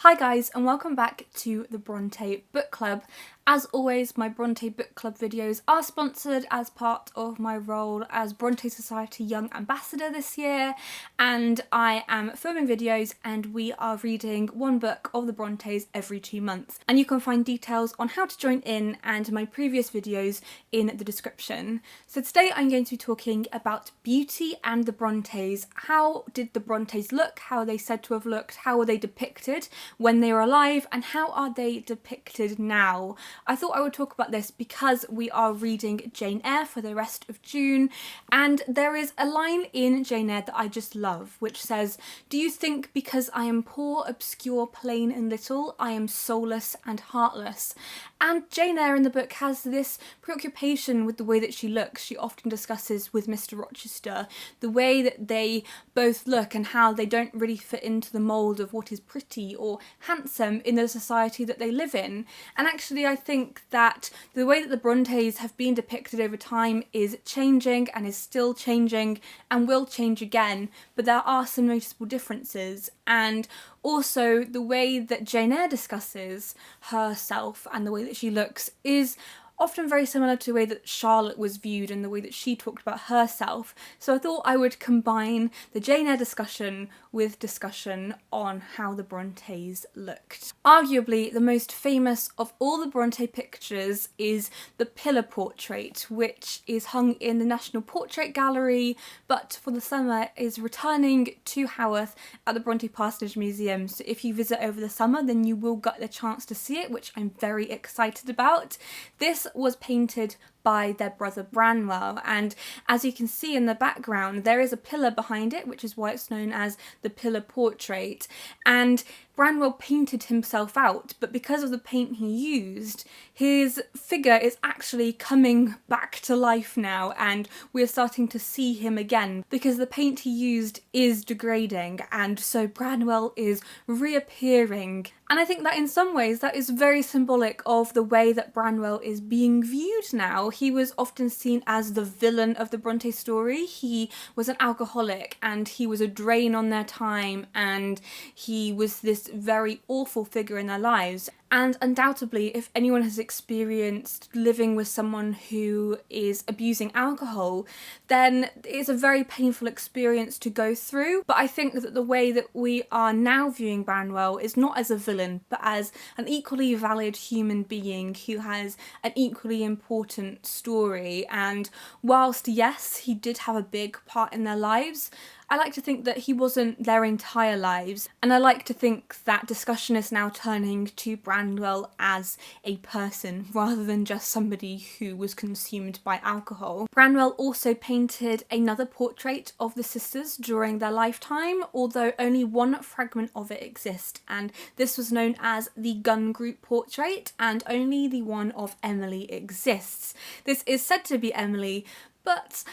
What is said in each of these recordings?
Hi guys, and welcome back to the Bronte Book Club. As always, my Bronte Book Club videos are sponsored as part of my role as Bronte Society Young Ambassador this year, and I am filming videos and we are reading one book of the Brontes every 2 months. And you can find details on how to join in and my previous videos in the description. So today I'm going to be talking about Beauty and the Brontes. How did the Brontes look? How are they said to have looked? How were they depicted when they were alive? And how are they depicted now? I thought I would talk about this because we are reading Jane Eyre for the rest of June, and there is a line in Jane Eyre that I just love, which says, "Do you think because I am poor, obscure, plain and little, I am soulless and heartless?" And Jane Eyre in the book has this preoccupation with the way that she looks. She often discusses with Mr. Rochester the way that they both look and how they don't really fit into the mould of what is pretty or handsome in the society that they live in. And actually I think that the way that the Brontes have been depicted over time is changing and is still changing and will change again, but there are some noticeable differences. And also the way that Jane Eyre discusses herself and the way that she looks is often very similar to the way that Charlotte was viewed and the way that she talked about herself. So I thought I would combine the Jane Eyre discussion with discussion on how the Brontes looked. Arguably, the most famous of all the Bronte pictures is the pillar portrait, which is hung in the National Portrait Gallery, but for the summer is returning to Haworth at the Bronte Parsonage Museum. So if you visit over the summer, then you will get the chance to see it, which I'm very excited about. This was painted by their brother Branwell, and as you can see in the background there is a pillar behind it, which is why it's known as the pillar portrait. And Branwell painted himself out, but because of the paint he used, his figure is actually coming back to life now, and we're starting to see him again because the paint he used is degrading, and so Branwell is reappearing. And I think that in some ways that is very symbolic of the way that Branwell is being viewed now. He was often seen as the villain of the Bronte story. He was an alcoholic and he was a drain on their time, and he was this very awful figure in their lives. And undoubtedly, if anyone has experienced living with someone who is abusing alcohol, then it's a very painful experience to go through. But I think that the way that we are now viewing Branwell is not as a villain, but as an equally valid human being who has an equally important story. And whilst, yes, he did have a big part in their lives, I like to think that he wasn't their entire lives, and I like to think that discussion is now turning to Branwell as a person rather than just somebody who was consumed by alcohol. Branwell also painted another portrait of the sisters during their lifetime, although only one fragment of it exists, and this was known as the Gun Group portrait, and only the one of Emily exists. This is said to be Emily, but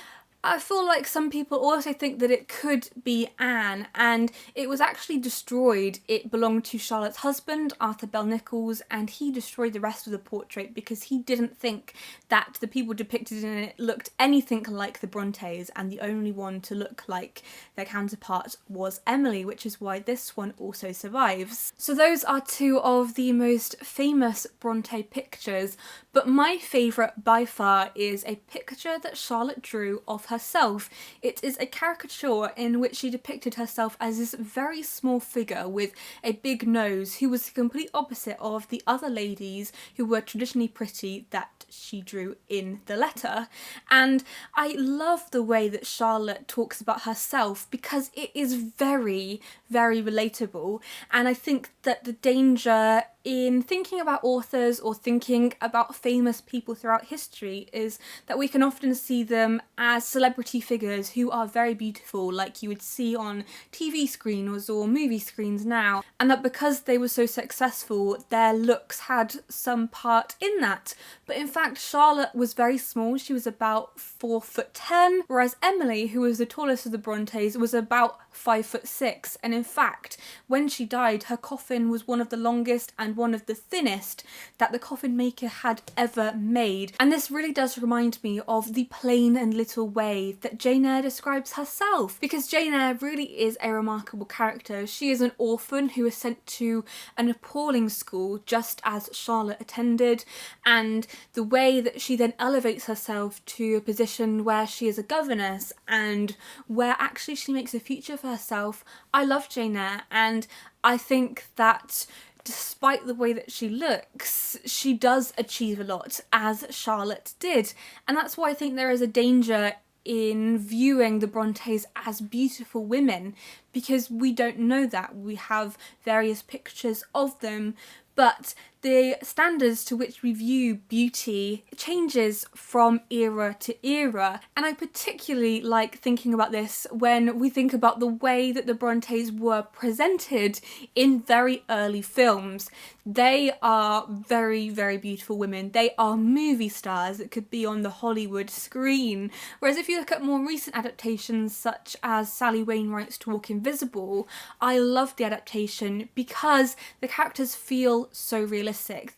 I feel like some people also think that it could be Anne, and it was actually destroyed. It belonged to Charlotte's husband, Arthur Bell Nichols, and he destroyed the rest of the portrait because he didn't think that the people depicted in it looked anything like the Brontes, and the only one to look like their counterpart was Emily, which is why this one also survives. So those are two of the most famous Bronte pictures, but my favourite by far is a picture that Charlotte drew of herself. It is a caricature in which she depicted herself as this very small figure with a big nose, who was the complete opposite of the other ladies who were traditionally pretty that she drew in the letter. And I love the way that Charlotte talks about herself because it is very, very relatable, and I think that the danger in thinking about authors or thinking about famous people throughout history is that we can often see them as celebrity figures who are very beautiful, like you would see on TV screens or movie screens now, and that because they were so successful, their looks had some part in that. But in fact, Charlotte was very small. She was about 4'10", whereas Emily, who was the tallest of the Brontes, was about 5'6", and in fact, when she died, her coffin was one of the longest and one of the thinnest that the coffin maker had ever made. And this really does remind me of the plain and little way that Jane Eyre describes herself, because Jane Eyre really is a remarkable character. She is an orphan who is sent to an appalling school just as Charlotte attended, and the way that she then elevates herself to a position where she is a governess and where actually she makes a future for herself. I love Jane Eyre, and I think that despite the way that she looks, she does achieve a lot, as Charlotte did. And that's why I think there is a danger in viewing the Brontes as beautiful women, because we don't know that. We have various pictures of them, but the standards to which we view beauty changes from era to era. And I particularly like thinking about this when we think about the way that the Brontes were presented in very early films. They are very, very beautiful women. They are movie stars that could be on the Hollywood screen. Whereas if you look at more recent adaptations such as Sally Wainwright's To Walk Invisible, I love the adaptation because the characters feel so realistic.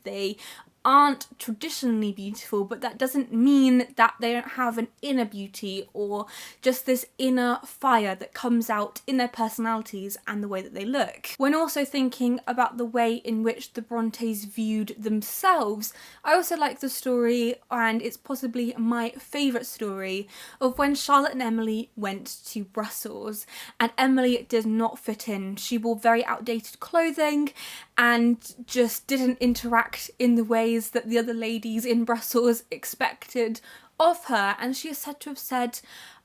They aren't traditionally beautiful, but that doesn't mean that they don't have an inner beauty or just this inner fire that comes out in their personalities and the way that they look. When also thinking about the way in which the Brontes viewed themselves, I also like the story, and it's possibly my favourite story, of when Charlotte and Emily went to Brussels, and Emily did not fit in. She wore very outdated clothing and just didn't interact in the ways that the other ladies in Brussels expected of her, and she is said to have said,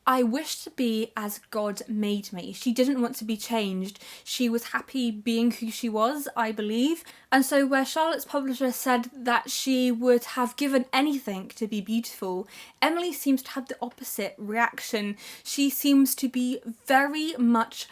"I wish to be as God made me." She didn't want to be changed. She was happy being who she was, I believe. And so where Charlotte's publisher said that she would have given anything to be beautiful, Emily seems to have the opposite reaction. She seems to be very much,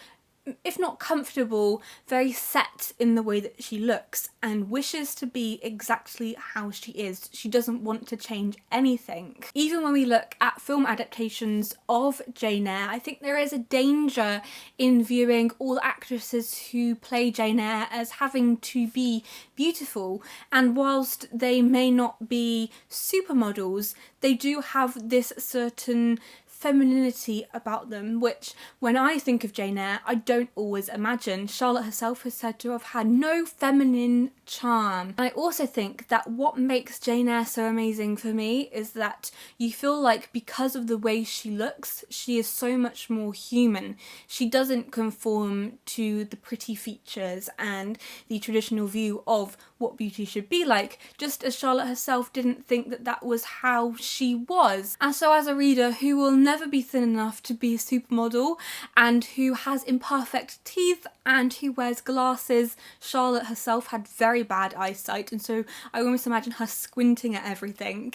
if not comfortable, very set in the way that she looks and wishes to be exactly how she is. She doesn't want to change anything. Even when we look at film adaptations of Jane Eyre, I think there is a danger in viewing all actresses who play Jane Eyre as having to be beautiful. And whilst they may not be supermodels, they do have this certain femininity about them, which when I think of Jane Eyre, I don't always imagine. Charlotte herself is said to have had no feminine charm. And I also think that what makes Jane Eyre so amazing for me is that you feel like because of the way she looks, she is so much more human. She doesn't conform to the pretty features and the traditional view of what beauty should be like, just as Charlotte herself didn't think that that was how she was. And so as a reader who will never be thin enough to be a supermodel and who has imperfect teeth and who wears glasses, Charlotte herself had very bad eyesight, and so I almost imagine her squinting at everything.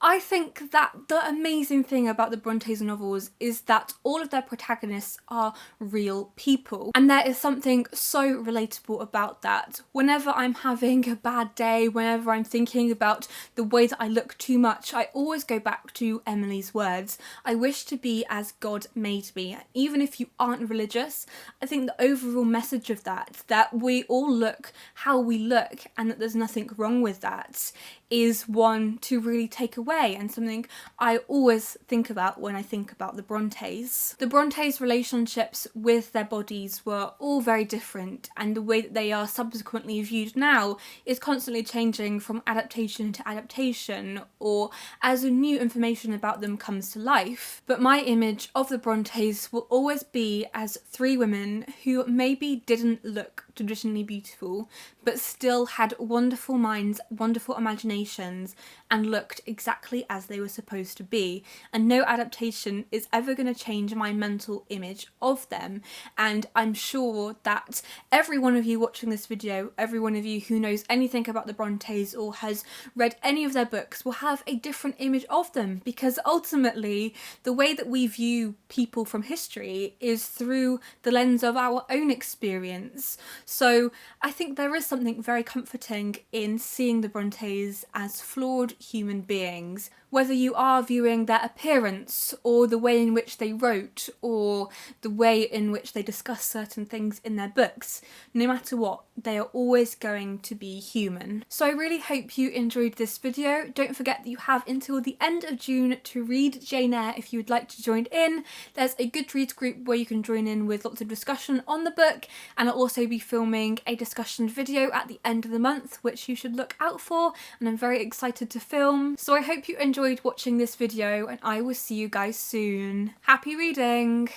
I think that the amazing thing about the Brontes novels is that all of their protagonists are real people, and there is something so relatable about that. Whenever I'm having a bad day, whenever I'm thinking about the way that I look too much, I always go back to Emily's words. I wish to be as God made me. Even if you aren't religious, I think the overall message of that we all look how we look and that there's nothing wrong with that, is one to really take away, and something I always think about when I think about the Brontes. The Brontes' relationships with their bodies were all very different, and the way that they are subsequently viewed now is constantly changing from adaptation to adaptation, or as new information about them comes to life. But my image of the Brontes will always be as three women who maybe didn't look traditionally beautiful, but still had wonderful minds, wonderful imaginations, and looked exactly as they were supposed to be. And no adaptation is ever going to change my mental image of them. And I'm sure that every one of you watching this video, every one of you who knows anything about the Brontes or has read any of their books, will have a different image of them, because ultimately the way that we view people from history is through the lens of our own experience. So I think there is something very comforting in seeing the Brontes as flawed human beings Whether you are viewing their appearance, or the way in which they wrote, or the way in which they discuss certain things in their books, no matter what, they are always going to be human. So I really hope you enjoyed this video. Don't forget that you have until the end of June to read Jane Eyre if you would like to join in. There's a Goodreads group where you can join in with lots of discussion on the book, and I'll also be filming a discussion video at the end of the month, which you should look out for, and I'm very excited to film. So I hope you enjoyed watching this video, and I will see you guys soon. Happy reading!